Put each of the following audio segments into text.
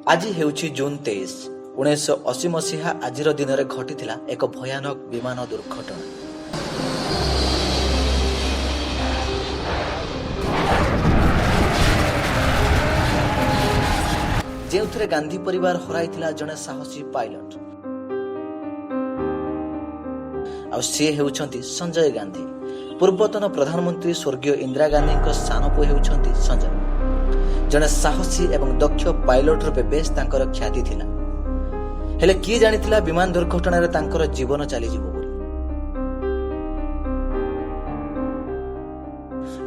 आज हेउछि जून 23 1980 मसीहा आजिर दिन में घटी एक भयानक विमान दुर्घटना। जो गांधी परिवार हराइथिला जड़े साहसी पायलट सी हेउछंती संजय गांधी। पूर्वतन प्रधानमंत्री स्वर्गीय इंदिरा गांधी सान पुओ हेउछंती संजय। जड़े साहसी एवं दक्ष पायलट रूपे बेस तांकर ख्याति थिला। हेले किए जानिथिला विमान दुर्घटना रे तांकर जीवन चली जिवो बोली।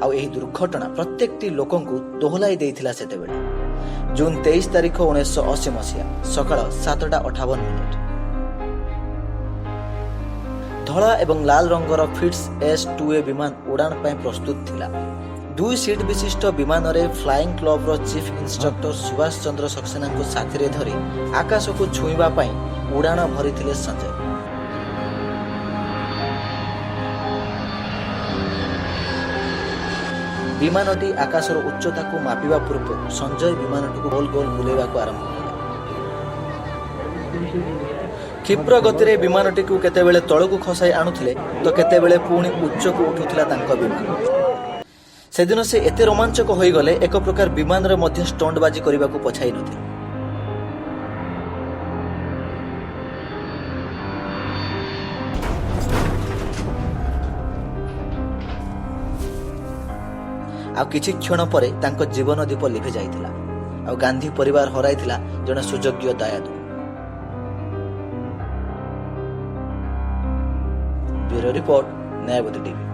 आउ एही दुर्घटना प्रत्येकटी लोकंकु दोहलाई देइथिला सेतेबेले। जून 23 तारीख 1980 मसीहा सकाळ 7:58। धला एवं लाल रंगर फिट्स S-2A विमान उड़ान पाए प्रस्तुत थिला। 2 सीट विशिष्ट विमान रे फ्लाइंग क्लब रो चीफ इंस्ट्रक्टर सुभाष चंद्र सक्सेना को साथी रे धरी आकाश को छुईबा पाई उड़ान भरिथिले संजय। विमानटी आकाशर उच्चता को मापिबा पूर्व संजय विमानटी को गोल गोल बुलेबा को आरंभ कला। क्षिप्र गति रे विमानटी को केतेबेले तळकु खसाई आनुथिले तो केतेबेले पुणी उच्च को उठुथिला तांको विमान। सेदिन से एते रोमांचक होई गले एक प्रकार विमान रे मध्य स्टंट बाजी करबा को पछाई नथिले। आ किछि क्षण परे तांको जीवन दीप लिभि जाइथिला। आ गांधी परिवार हराइथिला जने सुयोग्य दयालु। ब्यूरो रिपोर्ट न्यायवादी टीवी।